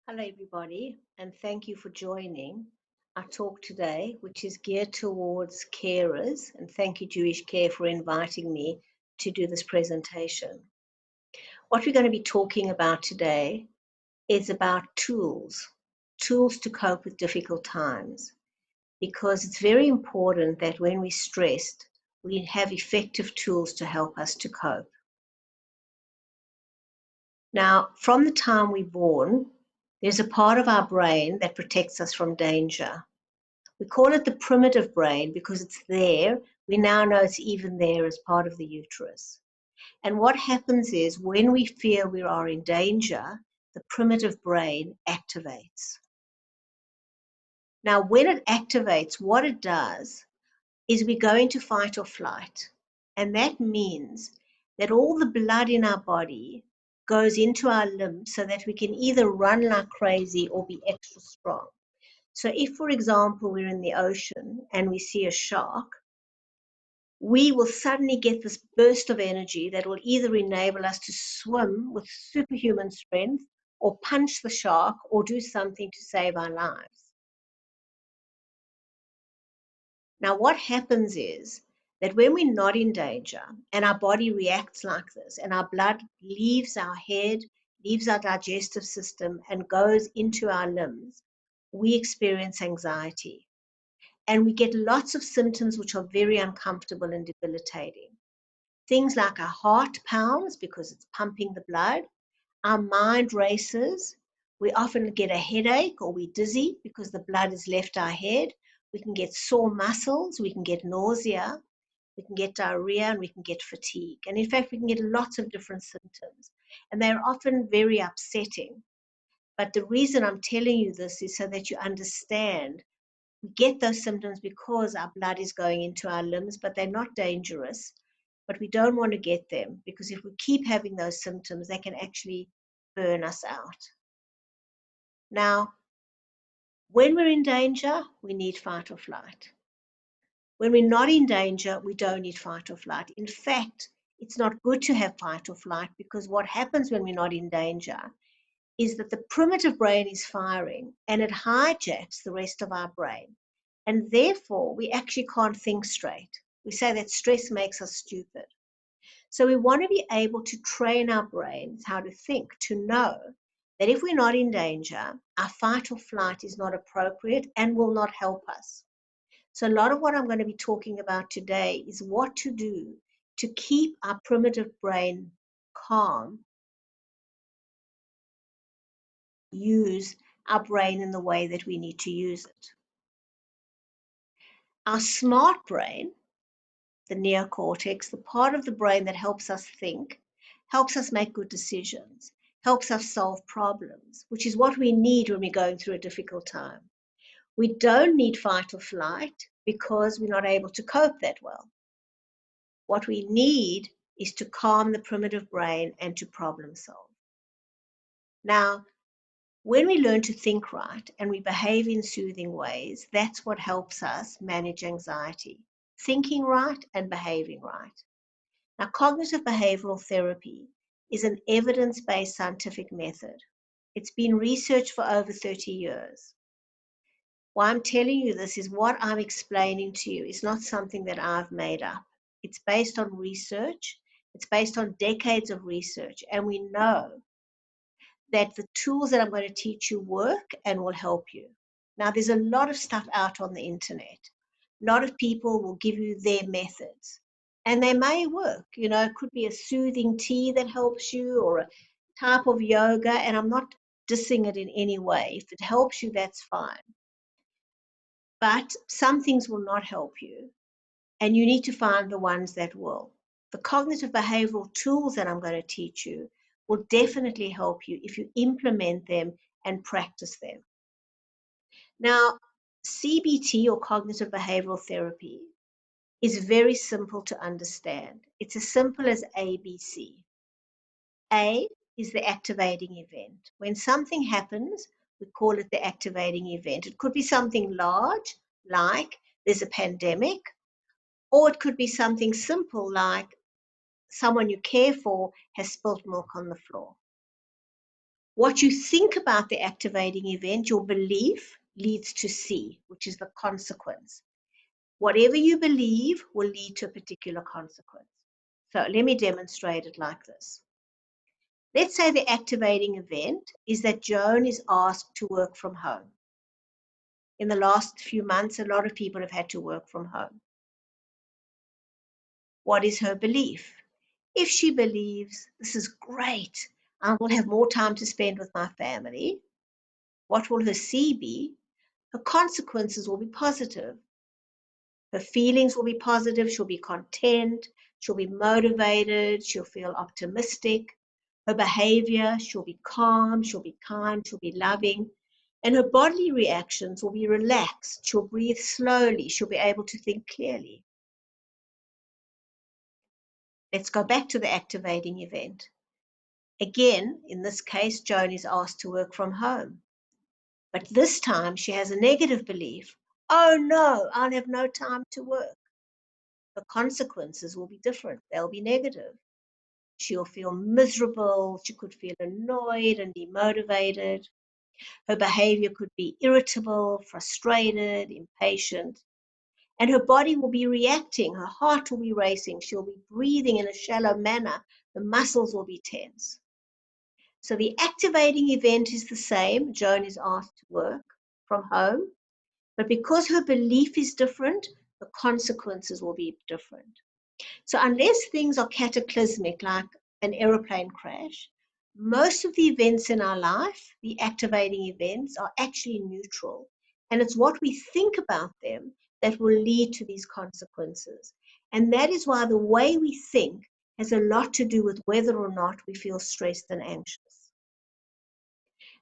Hello, everybody, and thank you for joining our talk today, which is geared towards carers. And thank you, Jewish Care, for inviting me to do this presentation. What we're going to be talking about today is about tools to cope with difficult times, because it's very important that when we're stressed, we have effective tools to help us to cope. Now, from the time we're born, there's a part of our brain that protects us from danger. We call it the primitive brain because it's there. We now know it's even there as part of the uterus. And what happens is when we feel we are in danger, the primitive brain activates. Now, when it activates, what it does is we go into fight or flight. And that means that all the blood in our body goes into our limbs so that we can either run like crazy or be extra strong. So if, for example, we're in the ocean and we see a shark, we will suddenly get this burst of energy that will either enable us to swim with superhuman strength or punch the shark or do something to save our lives. Now, what happens is that when we're not in danger and our body reacts like this and our blood leaves our head, leaves our digestive system and goes into our limbs, we experience anxiety. And we get lots of symptoms which are very uncomfortable and debilitating. Things like our heart pounds because it's pumping the blood, our mind races, we often get a headache or we're dizzy because the blood has left our head. We can get sore muscles, we can get nausea, we can get diarrhea, and we can get fatigue. And in fact, we can get lots of different symptoms. And they're often very upsetting. But the reason I'm telling you this is so that you understand we get those symptoms because our blood is going into our limbs, but they're not dangerous. But we don't want to get them because if we keep having those symptoms, they can actually burn us out. Now, when we're in danger, we need fight or flight. When we're not in danger, we don't need fight or flight. In fact, it's not good to have fight or flight because what happens when we're not in danger is that the primitive brain is firing and it hijacks the rest of our brain. And therefore, we actually can't think straight. We say that stress makes us stupid. So we want to be able to train our brains how to think, to know that if we're not in danger, our fight or flight is not appropriate and will not help us. So a lot of what I'm going to be talking about today is what to do to keep our primitive brain calm, use our brain in the way that we need to use it. Our smart brain, the neocortex, the part of the brain that helps us think, helps us make good decisions, helps us solve problems, which is what we need when we're going through a difficult time. We don't need fight or flight because we're not able to cope that well. What we need is to calm the primitive brain and to problem solve. Now, when we learn to think right and we behave in soothing ways, that's what helps us manage anxiety. Thinking right and behaving right. Now, cognitive behavioral therapy is an evidence-based scientific method. It's been researched for over 30 years. Why I'm telling you this is what I'm explaining to you is not something that I've made up. It's based on research. It's based on decades of research. And we know that the tools that I'm going to teach you work and will help you. Now, there's a lot of stuff out on the internet. A lot of people will give you their methods, and they may work. You know, it could be a soothing tea that helps you or a type of yoga, and I'm not dissing it in any way. If it helps you, that's fine. But some things will not help you, and you need to find the ones that will. The cognitive behavioral tools that I'm going to teach you will definitely help you if you implement them and practice them. Now, CBT or cognitive behavioral therapy is very simple to understand. It's as simple as ABC. A is the activating event. When something happens, we call it the activating event. It could be something large, like there's a pandemic, or it could be something simple, like someone you care for has spilt milk on the floor. What you think about the activating event, your belief, leads to C, which is the consequence. Whatever you believe will lead to a particular consequence. So let me demonstrate it like this. Let's say the activating event is that Joan is asked to work from home. In the last few months, a lot of people have had to work from home. What is her belief? If she believes this is great, I will have more time to spend with my family, what will her C be? Her consequences will be positive. Her feelings will be positive. She'll be content. She'll be motivated. She'll feel optimistic. Her behavior, she'll be calm. She'll be kind. She'll be loving. And her bodily reactions will be relaxed. She'll breathe slowly. She'll be able to think clearly. Let's go back to the activating event. Again, in this case, Joan is asked to work from home. But this time she has a negative belief. Oh no, I'll have no time to work. The consequences will be different. They'll be negative. She'll feel miserable. She could feel annoyed and demotivated. Her behavior could be irritable, frustrated, impatient. And her body will be reacting. Her heart will be racing. She'll be breathing in a shallow manner. The muscles will be tense. So the activating event is the same. Joan is asked to work from home. But because her belief is different, the consequences will be different. So unless things are cataclysmic, like an aeroplane crash, most of the events in our life, the activating events, are actually neutral. And it's what we think about them that will lead to these consequences. And that is why the way we think has a lot to do with whether or not we feel stressed and anxious.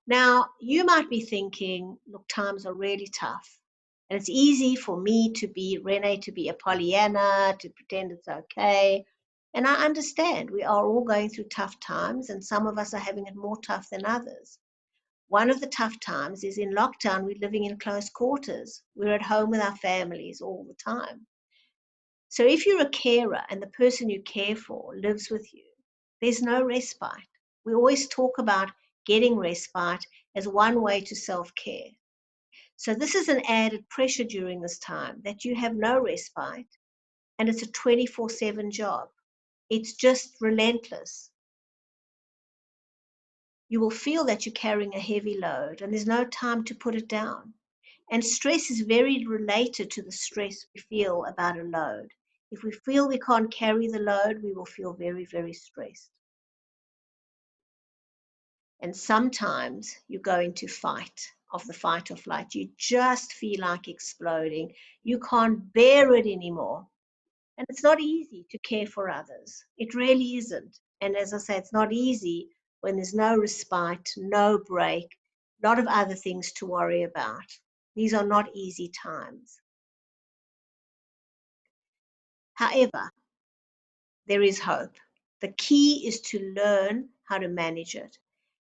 Now, you might be thinking, look, times are really tough. And it's easy for me to be, Renee, to be a Pollyanna, to pretend it's okay. And I understand we are all going through tough times, and some of us are having it more tough than others. One of the tough times is in lockdown, we're living in close quarters. We're at home with our families all the time. So if you're a carer and the person you care for lives with you, there's no respite. We always talk about getting respite as one way to self-care. So this is an added pressure during this time that you have no respite, and it's a 24/7 job. It's just relentless. You will feel that you're carrying a heavy load and there's no time to put it down. And stress is very related to the stress we feel about a load. If we feel we can't carry the load, we will feel very, very stressed. And sometimes you go into fight or flight. You just feel like exploding. You can't bear it anymore. And it's not easy to care for others. It really isn't. And as I say, it's not easy when there's no respite, no break, a lot of other things to worry about. These are not easy times. However, there is hope. The key is to learn how to manage it.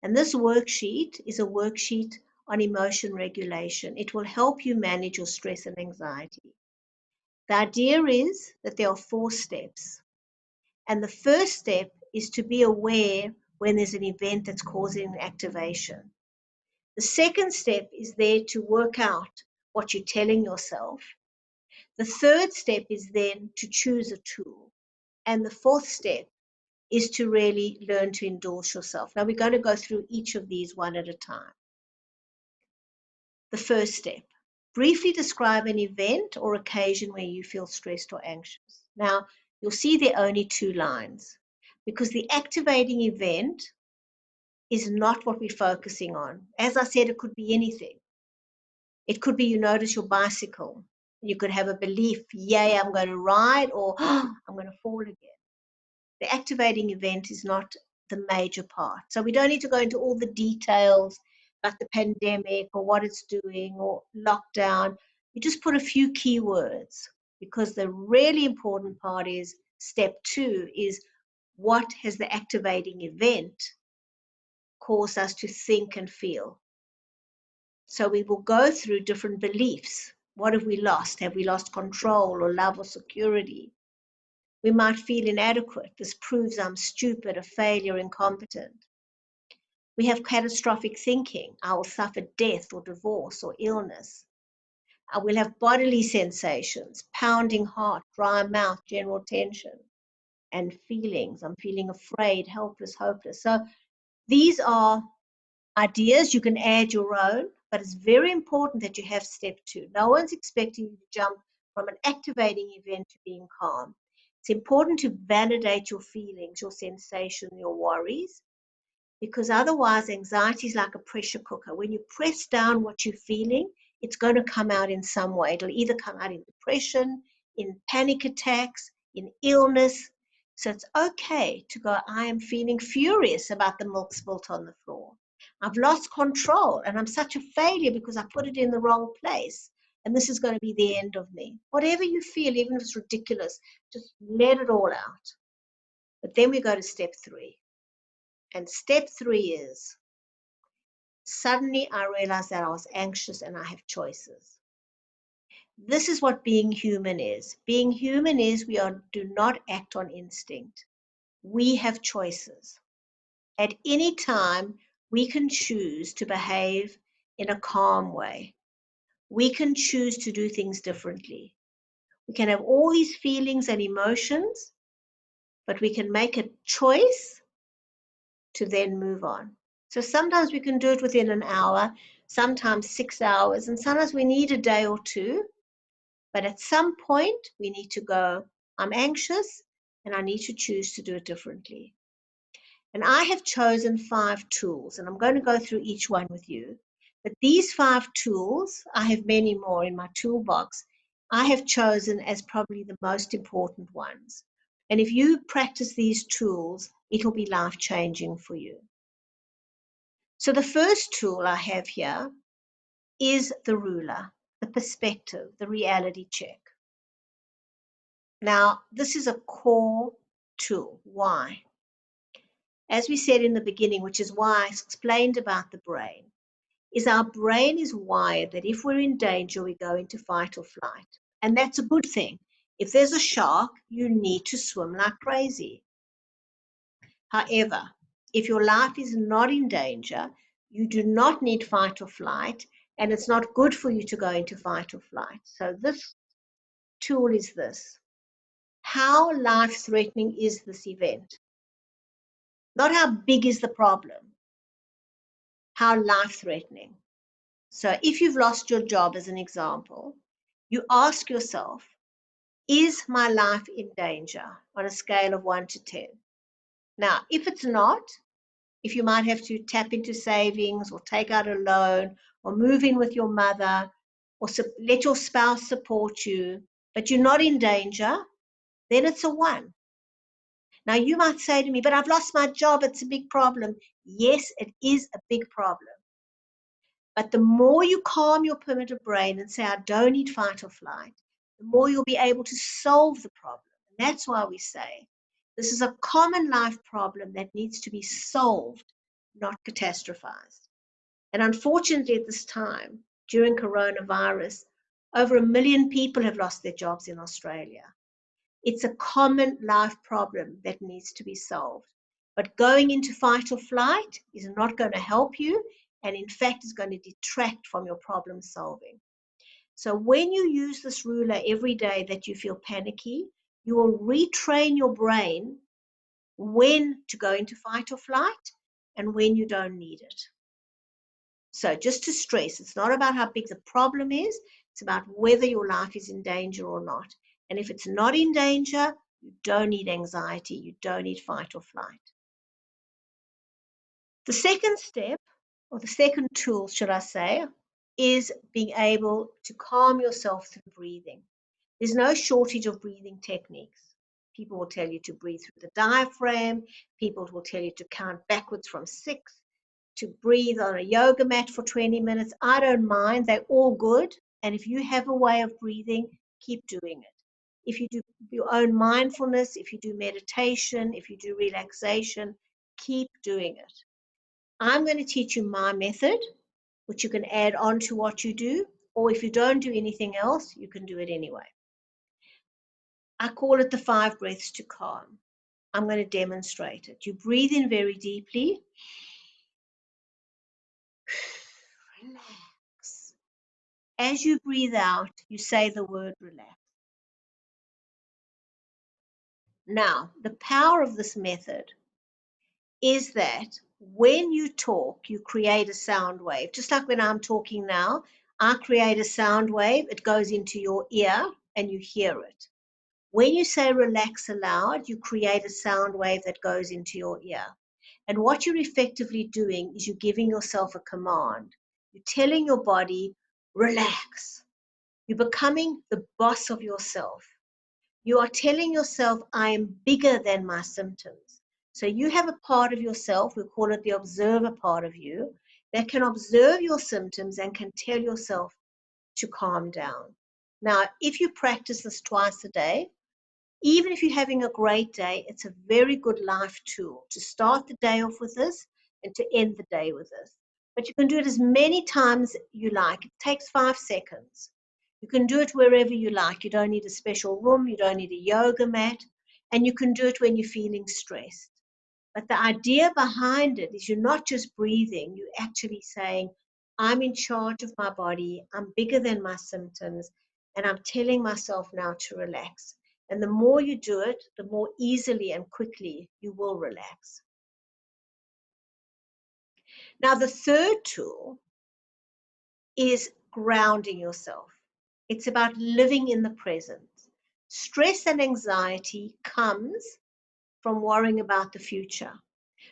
And this worksheet is a worksheet on emotion regulation. It will help you manage your stress and anxiety. The idea is that there are 4 steps. And the first step is to be aware when there's an event that's causing an activation. The second step is there to work out what you're telling yourself. The third step is then to choose a tool. And the fourth step is to really learn to endorse yourself. Now we're going to go through each of these one at a time. The first step, briefly describe an event or occasion where you feel stressed or anxious. Now, you'll see there are only 2 lines because the activating event is not what we're focusing on. As I said, it could be anything. It could be you notice your bicycle. You could have a belief, yay, I'm going to ride, or oh, I'm going to fall again. The activating event is not the major part. So we don't need to go into all the details about the pandemic or what it's doing or lockdown. You just put a few keywords because the really important part is step 2 is what has the activating event caused us to think and feel. So we will go through different beliefs. What have we lost? Have we lost control or love or security? We might feel inadequate. This proves I'm stupid, a failure, incompetent. We have catastrophic thinking. I will suffer death or divorce or illness. I will have bodily sensations, pounding heart, dry mouth, general tension, and feelings. I'm feeling afraid, helpless, hopeless. So these are ideas. You can add your own, but it's very important that you have step 2. No one's expecting you to jump from an activating event to being calm. It's important to validate your feelings, your sensation, your worries, because otherwise anxiety is like a pressure cooker. When you press down what you're feeling, it's going to come out in some way. It'll either come out in depression, in panic attacks, in illness. So it's okay to go, I am feeling furious about the milk spilt on the floor. I've lost control and I'm such a failure because I put it in the wrong place. And this is going to be the end of me. Whatever you feel, even if it's ridiculous, just let it all out. But then we go to step 3. And step 3 is, suddenly I realized that I was anxious and I have choices. This is what being human is. Being human is do not act on instinct. We have choices. At any time, we can choose to behave in a calm way. We can choose to do things differently. We can have all these feelings and emotions, but we can make a choice to then move on. So sometimes we can do it within an hour, sometimes 6 hours, and sometimes we need a day or two. But at some point, we need to go, I'm anxious and I need to choose to do it differently. And I have chosen 5 tools, and I'm going to go through each one with you. But these 5 tools, I have many more in my toolbox, I have chosen as probably the most important ones. And if you practice these tools, it'll be life-changing for you. So the first tool I have here is the ruler, the perspective, the reality check. Now, this is a core tool. Why? As we said in the beginning, which is why I explained about the brain, is our brain is wired that if we're in danger, we go into fight or flight. And that's a good thing. If there's a shark, you need to swim like crazy. However, if your life is not in danger, you do not need fight or flight, and it's not good for you to go into fight or flight. So this tool is this. How life-threatening is this event? Not how big is the problem, how life-threatening. So if you've lost your job, as an example, you ask yourself, is my life in danger on a scale of 1 to 10? Now, if it's not, if you might have to tap into savings or take out a loan or move in with your mother or let your spouse support you, but you're not in danger, then it's a 1. Now, you might say to me, but I've lost my job. It's a big problem. Yes, it is a big problem. But the more you calm your primitive brain and say, I don't need fight or flight, the more you'll be able to solve the problem. And that's why we say this is a common life problem that needs to be solved, not catastrophized. And unfortunately, at this time, during coronavirus, over 1 million people have lost their jobs in Australia. It's a common life problem that needs to be solved. But going into fight or flight is not going to help you, and in fact is going to detract from your problem solving. So when you use this ruler every day that you feel panicky, you will retrain your brain when to go into fight or flight and when you don't need it. So just to stress, it's not about how big the problem is, it's about whether your life is in danger or not. And if it's not in danger, you don't need anxiety, you don't need fight or flight. The second step, or the second tool, should I say, is being able to calm yourself through breathing. There's no shortage of breathing techniques. People will tell you to breathe through the diaphragm. People will tell you to count backwards from 6, to breathe on a yoga mat for 20 minutes. I don't mind. They're all good. And if you have a way of breathing, keep doing it. If you do your own mindfulness, if you do meditation, if you do relaxation, keep doing it. I'm going to teach you my method, which you can add on to what you do, or if you don't do anything else, you can do it anyway. I call it the 5 breaths to calm. I'm going to demonstrate it. You breathe in very deeply As you breathe out, you say the word relax. Now, the power of this method is that when you talk, you create a sound wave. Just like when I'm talking now, I create a sound wave, it goes into your ear and you hear it. When you say relax aloud, you create a sound wave that goes into your ear. And what you're effectively doing is you're giving yourself a command. You're telling your body, relax. You're becoming the boss of yourself. You are telling yourself, I am bigger than my symptoms. So you have a part of yourself, we call it the observer part of you, that can observe your symptoms and can tell yourself to calm down. Now, if you practice this twice a day, even if you're having a great day, it's a very good life tool to start the day off with this and to end the day with this. But you can do it as many times you like. It takes 5 seconds. You can do it wherever you like. You don't need a special room. You don't need a yoga mat. And you can do it when you're feeling stressed. But the idea behind it is you're not just breathing, you're actually saying, I'm in charge of my body, I'm bigger than my symptoms, and I'm telling myself now to relax. And the more you do it, the more easily and quickly you will relax. Now, the third tool is grounding yourself. It's about living in the present. Stress and anxiety comes from worrying about the future,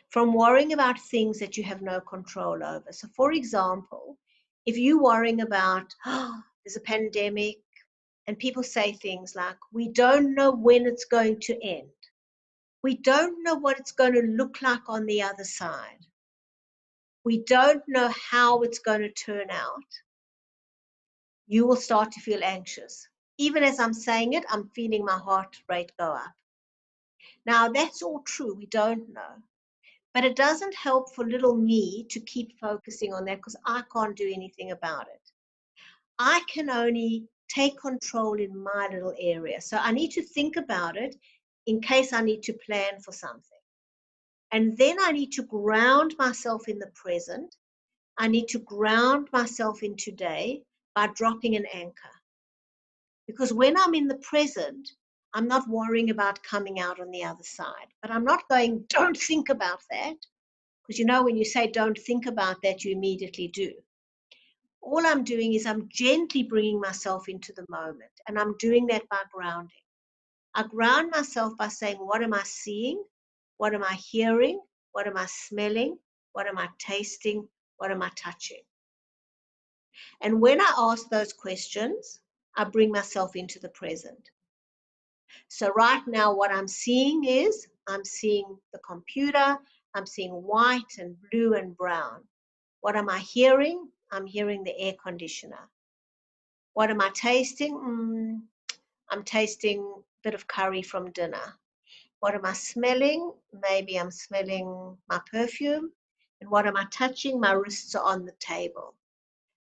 from worrying about things that you have no control over. So, for example, if you're worrying about, oh, there's a pandemic, and people say things like, we don't know when it's going to end. We don't know what it's going to look like on the other side. We don't know how it's going to turn out. You will start to feel anxious. Even as I'm saying it, I'm feeling my heart rate go up. Now, that's all true. We don't know. But it doesn't help for little me to keep focusing on that because I can't do anything about it. I can only take control in my little area. So I need to think about it in case I need to plan for something. And then I need to ground myself in the present. I need to ground myself in today by dropping an anchor. Because when I'm in the present, I'm not worrying about coming out on the other side. But I'm not going, don't think about that. Because you know, when you say don't think about that, you immediately do. All I'm doing is I'm gently bringing myself into the moment. And I'm doing that by grounding. I ground myself by saying, what am I seeing? What am I hearing? What am I smelling? What am I tasting? What am I touching? And when I ask those questions, I bring myself into the present. So right now, what I'm seeing is I'm seeing the computer, I'm seeing white and blue and brown. What am I hearing? I'm hearing the air conditioner. What am I tasting? I'm tasting a bit of curry from dinner. What am I smelling? Maybe I'm smelling my perfume. And what am I touching? My wrists are on the table.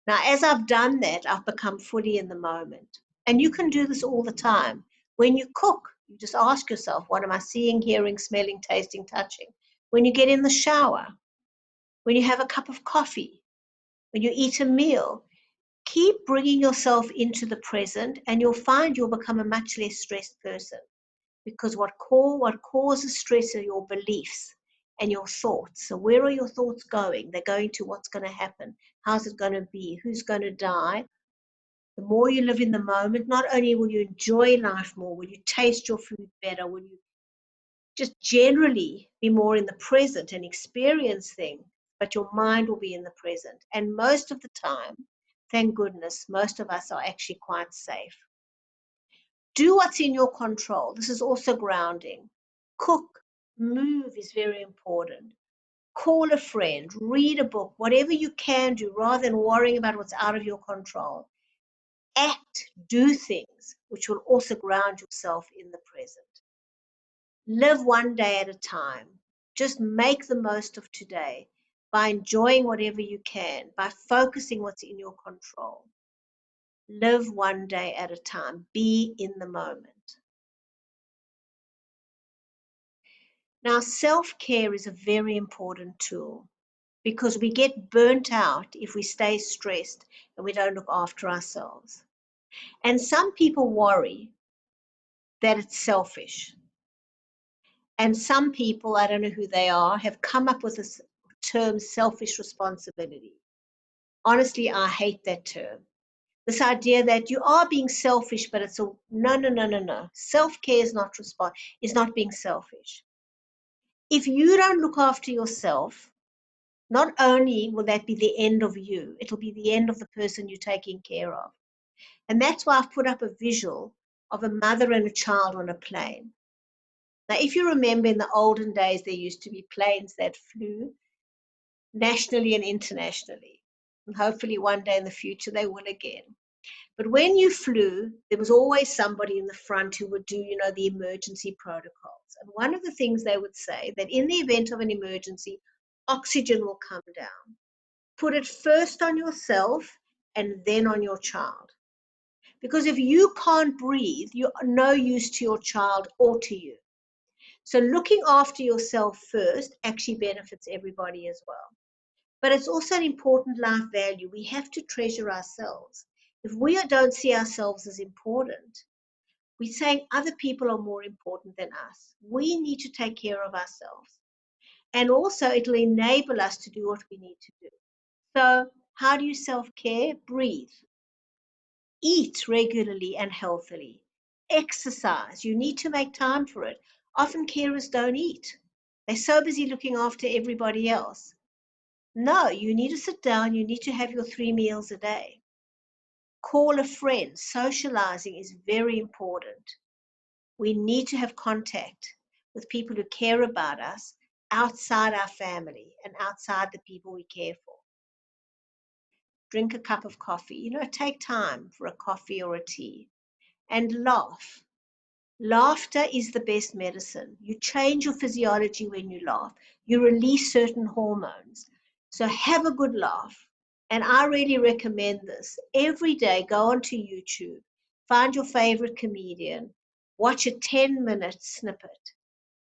Now, as I've done that, I've become fully in the moment. And you can do this all the time. When you cook, you just ask yourself, what am I seeing, hearing, smelling, tasting, touching? When you get in the shower, when you have a cup of coffee, when you eat a meal, keep bringing yourself into the present and you'll find you'll become a much less stressed person. Because what causes stress are your beliefs and your thoughts. So where are your thoughts going? They're going to what's going to happen. How's it going to be? Who's going to die? The more you live in the moment, not only will you enjoy life more, will you taste your food better, will you just generally be more in the present and experience things, but your mind will be in the present. And most of the time, thank goodness, most of us are actually quite safe. Do what's in your control. This is also grounding. Cook, move is very important. Call a friend, read a book, whatever you can do rather than worrying about what's out of your control. Act, do things which will also ground yourself in the present. Live one day at a time. Just make the most of today by enjoying whatever you can, by focusing what's in your control. Live one day at a time. Be in the moment. Now, self-care is a very important tool because we get burnt out if we stay stressed and we don't look after ourselves. And some people worry that it's selfish. And some people, I don't know who they are, have come up with this term selfish responsibility. Honestly, I hate that term. This idea that you are being selfish, but it's a no, no, no, no, no. Self-care is not being selfish. If you don't look after yourself, not only will that be the end of you, it'll be the end of the person you're taking care of. And that's why I've put up a visual of a mother and a child on a plane. Now, if you remember in the olden days, there used to be planes that flew nationally and internationally. And hopefully one day in the future they will again. But when you flew, there was always somebody in the front who would do, the emergency protocols. And one of the things they would say that in the event of an emergency, oxygen will come down. Put it first on yourself and then on your child. Because if you can't breathe, you're no use to your child or to you. So looking after yourself first actually benefits everybody as well. But it's also an important life value. We have to treasure ourselves. If we don't see ourselves as important, we're saying other people are more important than us. We need to take care of ourselves. And also it'll enable us to do what we need to do. So how do you self-care? Breathe. Eat regularly and healthily. Exercise. You need to make time for it. Often carers don't eat. They're so busy looking after everybody else. No, you need to sit down. You need to have your 3 meals a day. Call a friend. Socializing is very important. We need to have contact with people who care about us outside our family and outside the people we care for. Drink a cup of coffee. Take time for a coffee or a tea. And laugh. Laughter is the best medicine. You change your physiology when you laugh. You release certain hormones. So have a good laugh. And I really recommend this. Every day, go onto YouTube, find your favorite comedian, watch a 10-minute snippet,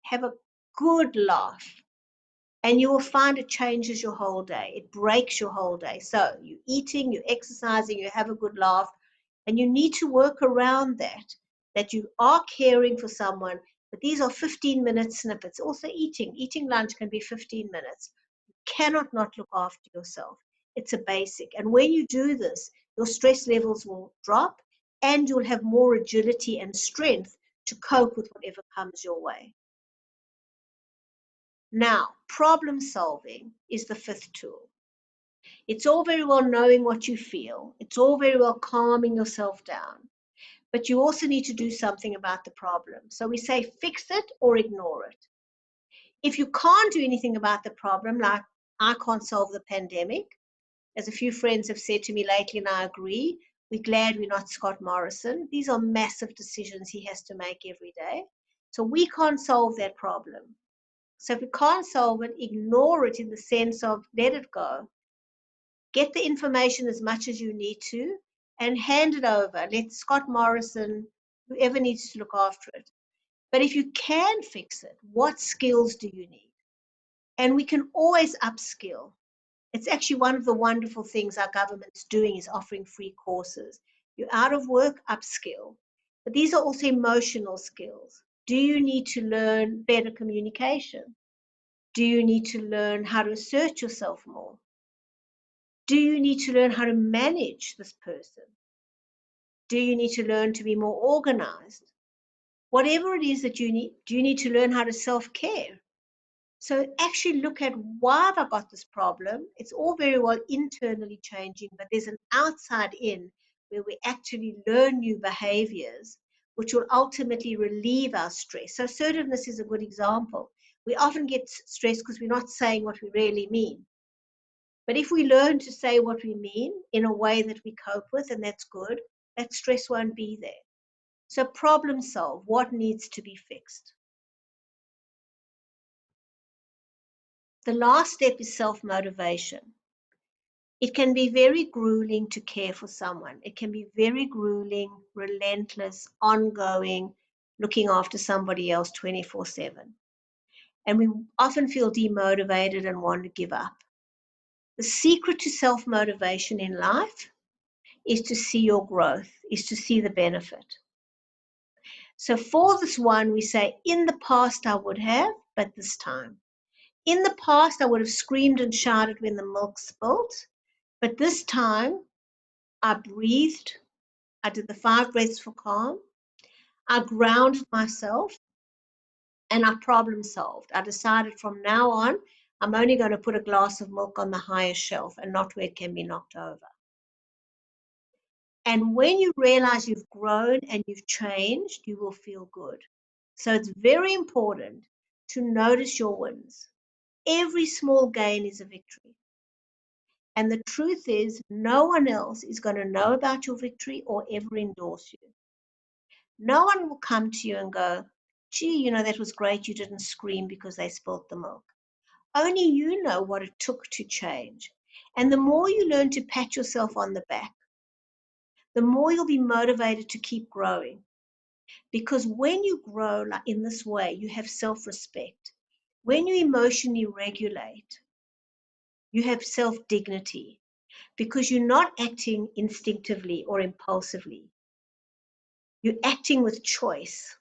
have a good laugh, and you will find it changes your whole day. It breaks your whole day. So you're eating, you're exercising, you have a good laugh, and you need to work around that you are caring for someone, but these are 15-minute snippets. Also eating lunch can be 15 minutes. You cannot not look after yourself. It's a basic. And when you do this, your stress levels will drop and you'll have more agility and strength to cope with whatever comes your way. Now, problem solving is the 5th tool. It's all very well knowing what you feel. It's all very well calming yourself down. But you also need to do something about the problem. So we say fix it or ignore it. If you can't do anything about the problem, like I can't solve the pandemic, as a few friends have said to me lately, and I agree, we're glad we're not Scott Morrison. These are massive decisions he has to make every day. So we can't solve that problem. So if we can't solve it, ignore it in the sense of let it go. Get the information as much as you need to and hand it over. Let Scott Morrison, whoever needs to look after it. But if you can fix it, what skills do you need? And we can always upskill. It's actually one of the wonderful things our government's doing is offering free courses. You're out of work, upskill. But these are also emotional skills. Do you need to learn better communication? Do you need to learn how to assert yourself more? Do you need to learn how to manage this person? Do you need to learn to be more organized? Whatever it is that you need, do you need to learn how to self-care? So actually look at why have I got this problem? It's all very well internally changing, but there's an outside in where we actually learn new behaviors, which will ultimately relieve our stress. So assertiveness is a good example. We often get stressed because we're not saying what we really mean. But if we learn to say what we mean in a way that we cope with, and that's good, that stress won't be there. So problem solve, what needs to be fixed? The last step is self-motivation. It can be very grueling to care for someone. It can be very grueling, relentless, ongoing, looking after somebody else 24/7. And we often feel demotivated and want to give up. The secret to self-motivation in life is to see your growth, is to see the benefit. So for this one, we say, in the past I would have, but this time. In the past, I would have screamed and shouted when the milk spilled, but this time I breathed. I did the 5 breaths for calm. I grounded myself and I problem solved. I decided from now on, I'm only going to put a glass of milk on the highest shelf and not where it can be knocked over. And when you realize you've grown and you've changed, you will feel good. So it's very important to notice your wins. Every small gain is a victory. And the truth is, no one else is going to know about your victory or ever endorse you. No one will come to you and go, gee, that was great. You didn't scream because they spilt the milk. Only you know what it took to change. And the more you learn to pat yourself on the back, the more you'll be motivated to keep growing. Because when you grow like in this way, you have self-respect. When you emotionally regulate, you have self-dignity. Because you're not acting instinctively or impulsively. You're acting with choice.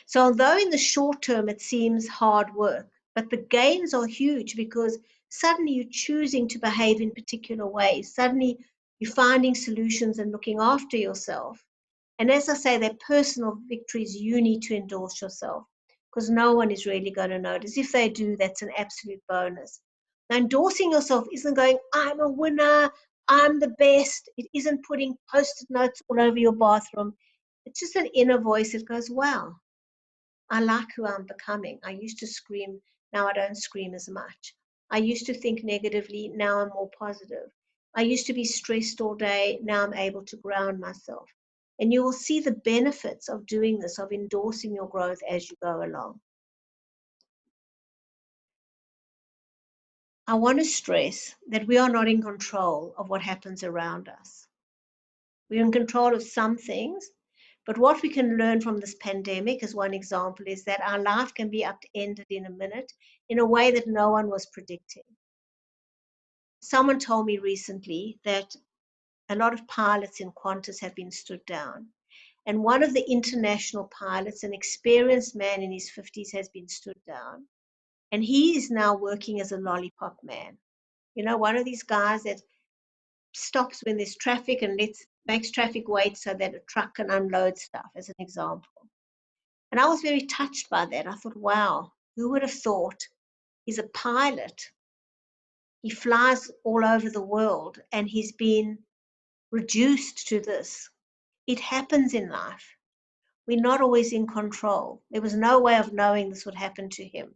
So although in the short term it seems hard work, but the gains are huge because suddenly you're choosing to behave in particular ways. Suddenly you're finding solutions and looking after yourself. And as I say, they're personal victories you need to endorse yourself because no one is really going to notice. If they do, that's an absolute bonus. Now, endorsing yourself isn't going, I'm a winner, I'm the best. It isn't putting post-it notes all over your bathroom. It's just an inner voice that goes, wow, I like who I'm becoming. I used to scream, now I don't scream as much. I used to think negatively, now I'm more positive. I used to be stressed all day, now I'm able to ground myself. And you will see the benefits of doing this, of endorsing your growth as you go along. I want to stress that we are not in control of what happens around us. We're in control of some things, but what we can learn from this pandemic, as one example, is that our life can be upended in a minute in a way that no one was predicting. Someone told me recently that a lot of pilots in Qantas have been stood down. And one of the international pilots, an experienced man in his 50s, has been stood down. And he is now working as a lollipop man. One of these guys that stops when there's traffic and makes traffic wait so that a truck can unload stuff, as an example. And I was very touched by that. I thought, wow, who would have thought? He's a pilot. He flies all over the world and he's been reduced to this. It happens in life. We're not always in control. There was no way of knowing this would happen to him.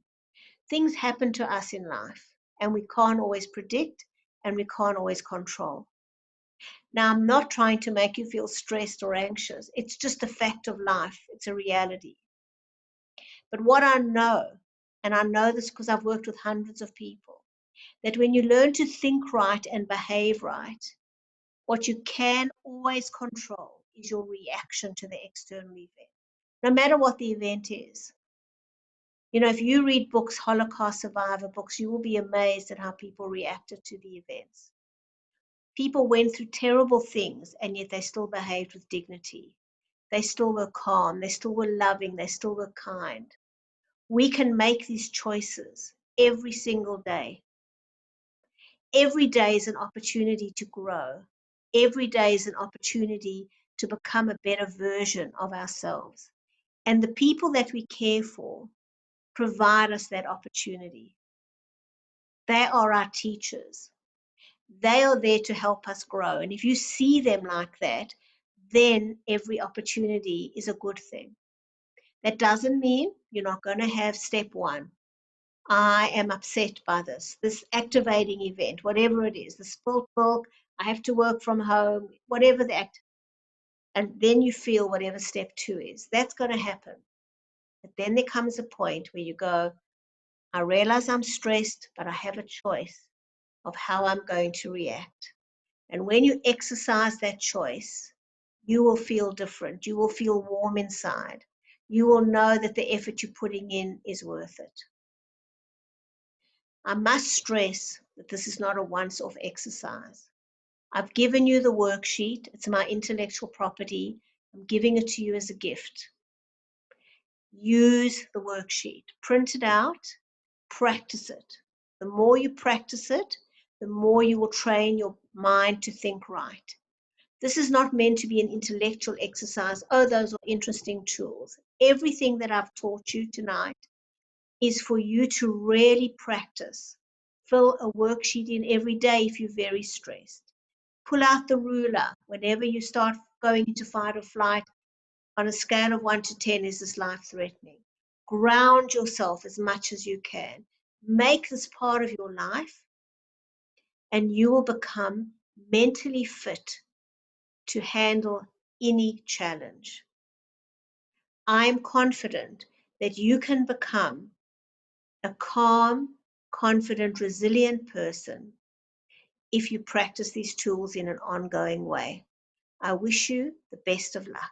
Things happen to us in life and we can't always predict and we can't always control. Now, I'm not trying to make you feel stressed or anxious. It's just a fact of life. It's a reality. But what I know, and I know this because I've worked with hundreds of people, that when you learn to think right and behave right, what you can always control is your reaction to the external event, no matter what the event is. If you read books, Holocaust survivor books, you will be amazed at how people reacted to the events. People went through terrible things, and yet they still behaved with dignity. They still were calm. They still were loving. They still were kind. We can make these choices every single day. Every day is an opportunity to grow. Every day is an opportunity to become a better version of ourselves. And the people that we care for provide us that opportunity. They are our teachers. They are there to help us grow. And if you see them like that, then every opportunity is a good thing. That doesn't mean you're not going to have step one. I am upset by this activating event, whatever it is, the spilt milk, I have to work from home, whatever the act. And then you feel whatever step two is. That's going to happen. But then there comes a point where you go, I realize I'm stressed, but I have a choice of how I'm going to react. And when you exercise that choice, you will feel different. You will feel warm inside. You will know that the effort you're putting in is worth it. I must stress that this is not a once-off exercise. I've given you the worksheet. It's my intellectual property. I'm giving it to you as a gift. Use the worksheet. Print it out. Practice it. The more you practice it, the more you will train your mind to think right. This is not meant to be an intellectual exercise. Oh, those are interesting tools. Everything that I've taught you tonight is for you to really practice. Fill a worksheet in every day if you're very stressed. Pull out the ruler whenever you start going into fight or flight. On a scale of 1 to 10, is this life-threatening? Ground yourself as much as you can. Make this part of your life, and you will become mentally fit to handle any challenge. I'm confident that you can become a calm, confident, resilient person if you practice these tools in an ongoing way. I wish you the best of luck.